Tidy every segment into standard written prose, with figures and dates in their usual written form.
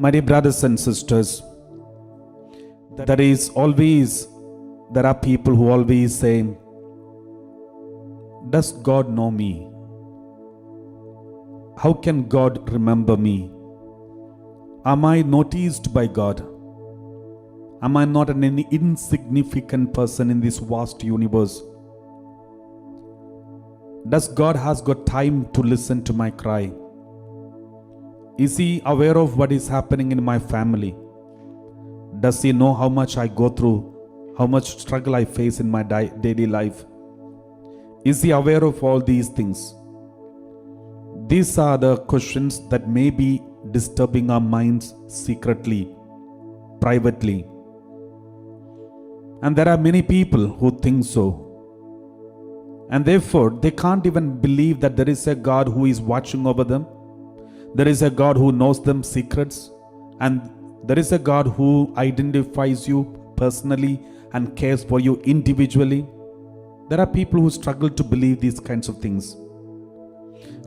My dear brothers and sisters, there are people who always say, does God know me? How can God remember me? Am I noticed by God? Am I not an insignificant person in this vast universe? Does God has got time to listen to my cry? Is He aware of what is happening in my family? Does He know how much I go through, how much struggle I face in my daily life? Is He aware of all these things? These are the questions that may be disturbing our minds secretly, privately. And there are many people who think so. And therefore, they can't even believe that there is a God who is watching over them. There is a God who knows them secrets. And there is a God who identifies you personally and cares for you individually. There are people who struggle to believe these kinds of things.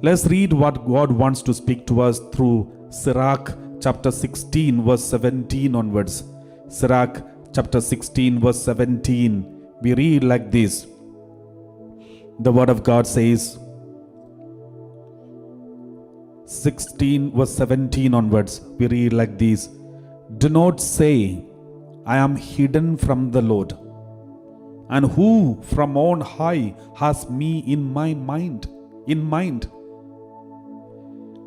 Let's read what God wants to speak to us through Sirach chapter 16 verse 17 onwards. Sirach chapter 16 verse 17. We read like this. The word of God says, 16 verse 17 onwards, we read like this. Do not say, I am hidden from the Lord, and who from on high has me in mind.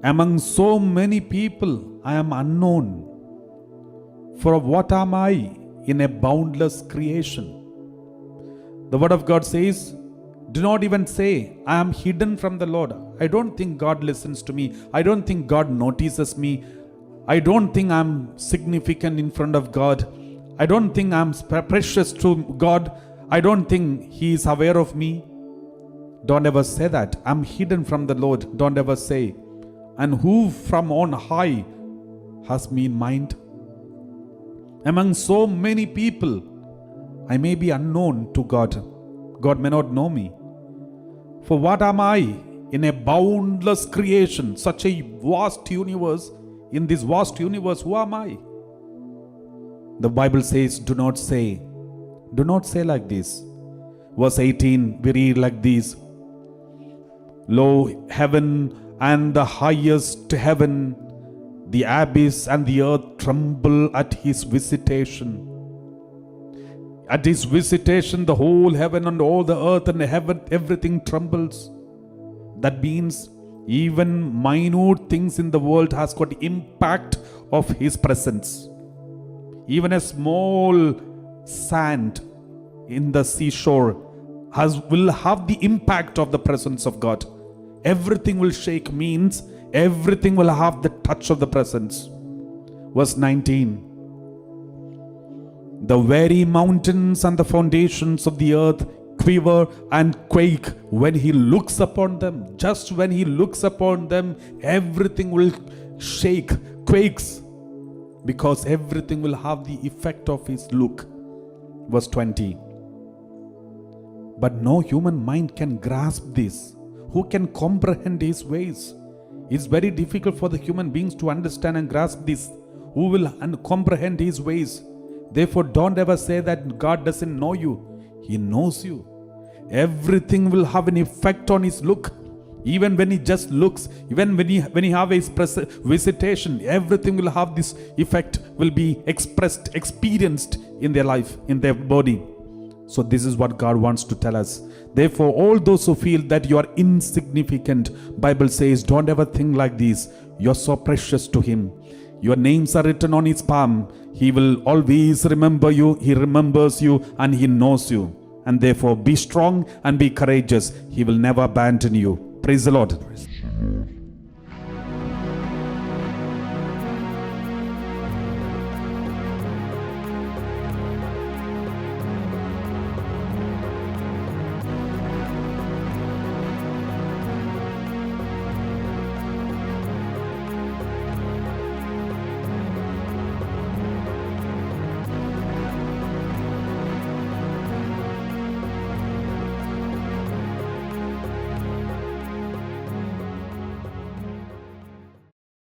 Among so many people I am unknown. For what am I in a boundless creation? The word of God says, do not even say, I am hidden from the Lord. I don't think God listens to me. I don't think God notices me. I don't think I'm significant in front of God. I don't think I'm precious to God. I don't think He is aware of me. Don't ever say that. I'm hidden from the Lord. Don't ever say. And who from on high has me in mind? Among so many people, I may be unknown to God. God may not know me. For what am I in a boundless creation, such a vast universe? In this vast universe, who am I? The Bible says, do not say like this. Verse 18, we read like this. Lo, heaven and the highest heaven, the abyss and the earth tremble at His visitation. At His visitation, the whole heaven and all the earth and heaven, everything trembles. That means even minute things in the world has got impact of His presence. Even a small sand in the seashore will have the impact of the presence of God. Everything will shake means everything will have the touch of the presence. Verse 19. The very mountains and the foundations of the earth quiver and quake when He looks upon them. Just when He looks upon them, everything will shake, quakes, because everything will have the effect of His look. Verse 20. But no human mind can grasp this. Who can comprehend His ways? It's very difficult for the human beings to understand and grasp this. Who will comprehend His ways? Therefore, don't ever say that God doesn't know you. He knows you. Everything will have an effect on His look. Even when He just looks, even when he have His visitation, everything will have this effect, will be expressed, experienced in their life, in their body. So this is what God wants to tell us. Therefore, all those who feel that you are insignificant, Bible says, don't ever think like this. You're so precious to Him. Your names are written on His palm. He will always remember you. He remembers you and He knows you. And therefore, be strong and be courageous. He will never abandon you. Praise the Lord.